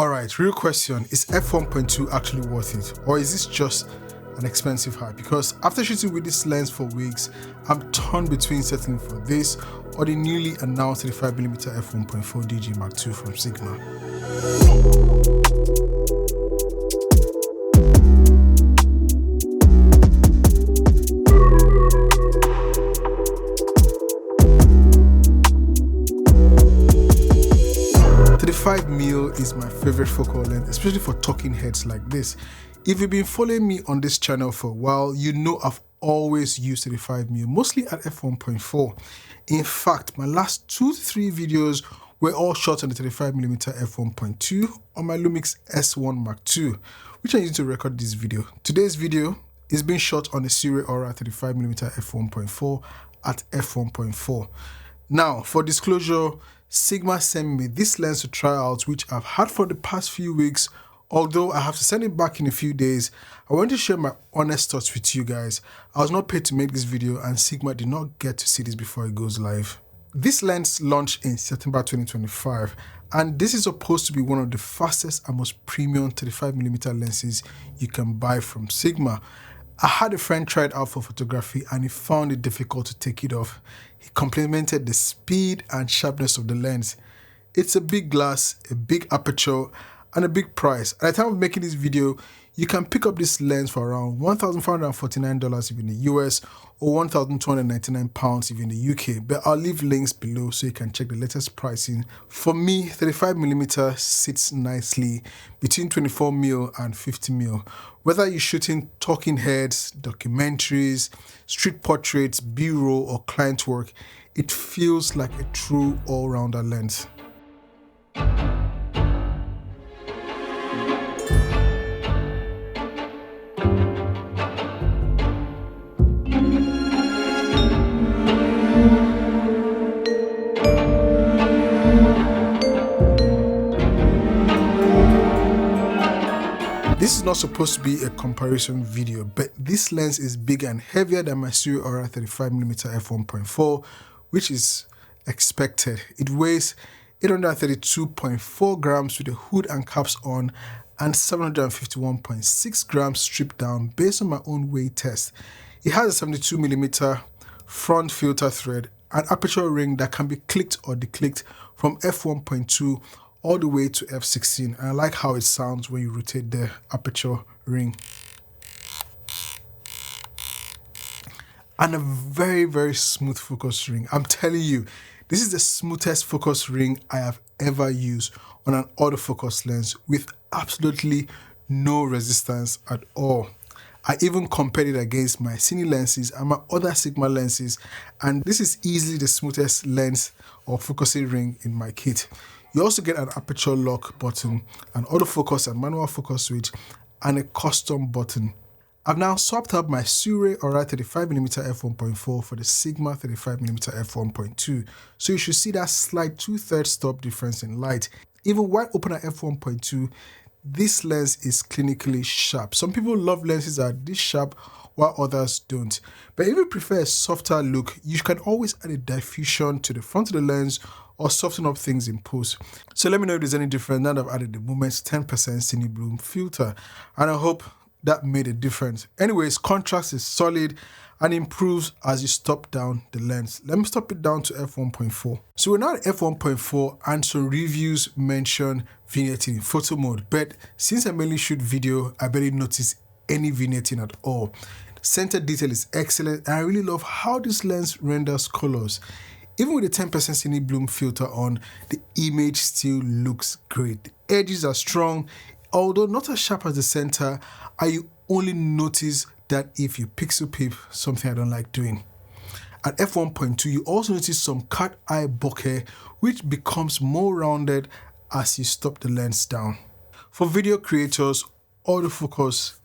Alright, real question, is f1.2 actually worth it? Or is this just an expensive hype? Because after shooting with this lens for weeks, I'm torn between settling for this or the newly announced 35mm f1.4 DG Mark II from Sigma. The 35mm is my favorite focal length, especially for talking heads like this. If you've been following me on this channel for a while, you know I've always used 35mm, mostly at f1.4. In fact, my last 2 to 3 videos were all shot on the 35mm f1.2 on my Lumix S1 Mark II, which I used to record this video. Today's video is being shot on the Shure Aura 35mm f1.4 at f1.4. Now, for disclosure, Sigma sent me this lens to try out, which I've had for the past few weeks. Although I have to send it back in a few days, I want to share my honest thoughts with you guys. I was not paid to make this video and Sigma did not get to see this before it goes live. This lens launched in September 2025 and this is supposed to be one of the fastest and most premium 35mm lenses you can buy from Sigma. I had a friend try it out for photography and he found it difficult to take it off. He complimented the speed and sharpness of the lens. It's a big glass, a big aperture, and a big price. At the time of making this video, you can pick up this lens for around $1,549 if in the US or £1,299 if in the UK, but I'll leave links below so you can check the latest pricing. For me, 35mm sits nicely between 24mm and 50mm. Whether you're shooting talking heads, documentaries, street portraits, B-roll or client work, it feels like a true all-rounder lens. This is not supposed to be a comparison video, but this lens is bigger and heavier than my Shure Aura 35mm f1.4, which is expected. It weighs 832.4 grams with the hood and caps on and 751.6 grams stripped down based on my own weight test. It has a 72mm front filter thread, an aperture ring that can be clicked or declicked from f1.2 all the way to f16, and I like how it sounds when you rotate the aperture ring. And a very smooth focus ring. I'm telling you, this is the smoothest focus ring I have ever used on an autofocus lens with absolutely no resistance at all. I even compared it against my Cine lenses and my other Sigma lenses, and this is easily the smoothest lens or focusing ring in my kit. You also get an aperture lock button, an autofocus and manual focus switch, and a custom button. I've now swapped out my Shure Aura 35mm f1.4 for the Sigma 35mm f1.2, so you should see that slight 2/3 stop difference in light. Even wide open at f1.2, this lens is clinically sharp. Some people love lenses that are this sharp while others don't. But if you prefer a softer look, you can always add a diffusion to the front of the lens or soften up things in post. So let me know if there's any difference now that I've added the Moment's 10% Cine Bloom filter, and I hope that made a difference. Anyways, contrast is solid and improves as you stop down the lens. Let me stop it down to f1.4. So we're now at f1.4 and some reviews mention vignetting in photo mode, but since I mainly shoot video, I barely notice any vignetting at all. Center detail is excellent and I really love how this lens renders colors. Even with the 10% Cine Bloom filter on, the image still looks great. The edges are strong, although not as sharp as the center, and you only notice that if you pixel peep, something I don't like doing. At f1.2, you also notice some cat eye bokeh, which becomes more rounded as you stop the lens down. For video creators, autofocus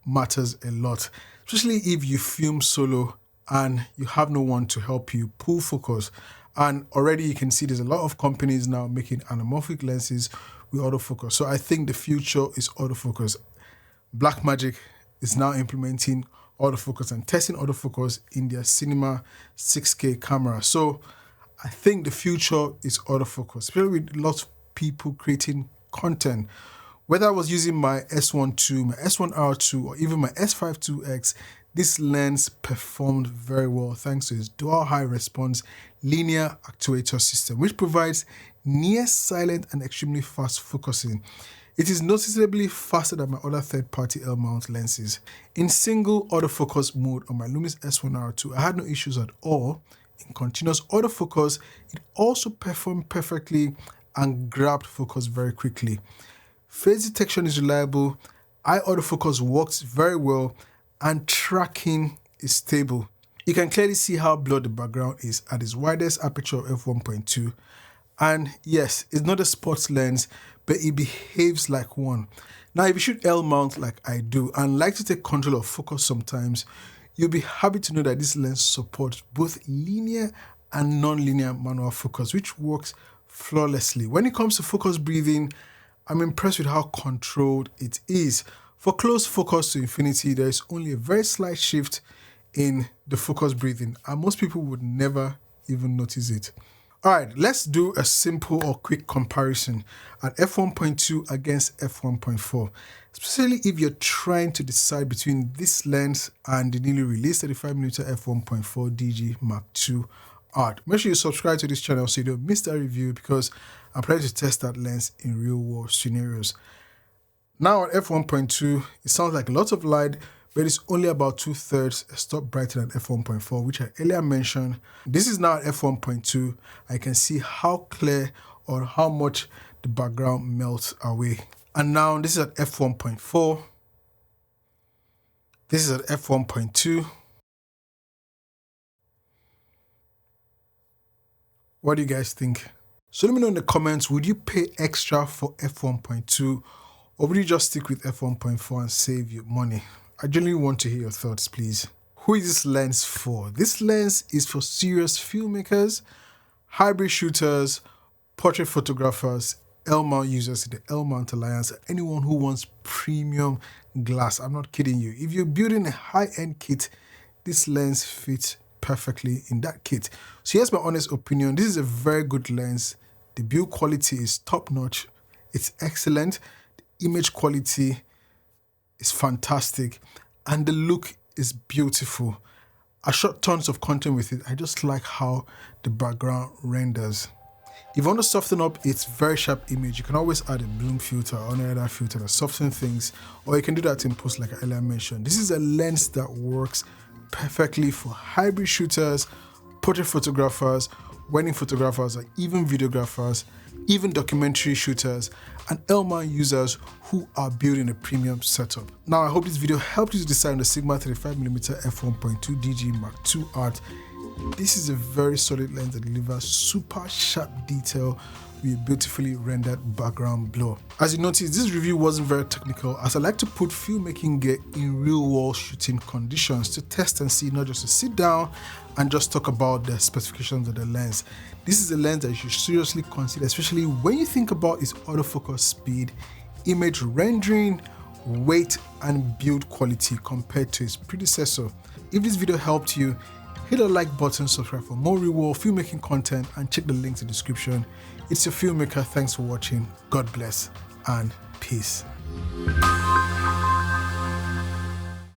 matters a lot, especially if you film solo and you have no one to help you pull focus. And already you can see there's a lot of companies now making anamorphic lenses with autofocus. So I think the future is autofocus. Blackmagic is now implementing autofocus and testing autofocus in their Cinema 6K camera. So I think the future is autofocus, especially with lots of people creating content. Whether I was using my S1.2, my S1R2, or even my S5.2X, this lens performed very well thanks to its dual high response linear actuator system, which provides near silent and extremely fast focusing. It is noticeably faster than my other third-party L-mount lenses. In single autofocus mode on my Lumix S1R2, I had no issues at all. In continuous autofocus, it also performed perfectly and grabbed focus very quickly. Phase detection is reliable, eye autofocus works very well, and tracking is stable. You can clearly see how blurred the background is at its widest aperture of f1.2. And yes, it's not a sports lens, but it behaves like one. Now, if you shoot L mount like I do and like to take control of focus sometimes, you'll be happy to know that this lens supports both linear and non-linear manual focus, which works flawlessly. When it comes to focus breathing, I'm impressed with how controlled it is. For close focus to infinity, there is only a very slight shift in the focus breathing, and most people would never even notice it. All right, let's do a simple or quick comparison at f1.2 against f1.4, especially if you're trying to decide between this lens and the newly released 35mm f1.4 DG Mark II Art. Make sure you subscribe to this channel so you don't miss that review, because I'm planning to test that lens in real world scenarios. Now at f1.2, it sounds like a lot of light, but it's only about 2/3 a stop brighter than f1.4, which I earlier mentioned. This is now at f1.2. I can see how clear or how much the background melts away. And now this is at f1.4. This is at f1.2. What do you guys think? So let me know in the comments, would you pay extra for f1.2 or would you just stick with f1.4 and save you money? I genuinely want to hear your thoughts, please. Who is this lens for? This lens is for serious filmmakers, hybrid shooters, portrait photographers, L-mount users, the L-mount Alliance, anyone who wants premium glass. I'm not kidding you. If you're building a high-end kit, this lens fits perfectly in that kit. So here's my honest opinion. This is a very good lens. The build quality is top-notch. It's excellent. The image quality is fantastic, and the look is beautiful. I shot tons of content with it. I just like how the background renders. If you want to soften up its very sharp image, you can always add a bloom filter or any other filter to soften things, or you can do that in post like I earlier mentioned. This is a lens that works perfectly for hybrid shooters, portrait photographers, wedding photographers, or even videographers, even documentary shooters, and L-mount users who are building a premium setup. Now, I hope this video helped you to decide on the Sigma 35mm f1.2 DG Mark II Art. This is a very solid lens that delivers super sharp detail with a beautifully rendered background blur. As you notice, this review wasn't very technical, as I like to put filmmaking gear in real world shooting conditions to test and see, not just to sit down and just talk about the specifications of the lens. This is a lens that you should seriously consider, especially when you think about its autofocus speed, image rendering, weight, and build quality compared to its predecessor. If this video helped you, hit the like button, subscribe for more real world filmmaking content, and check the links in the description. It's your filmmaker. Thanks for watching. God bless and peace.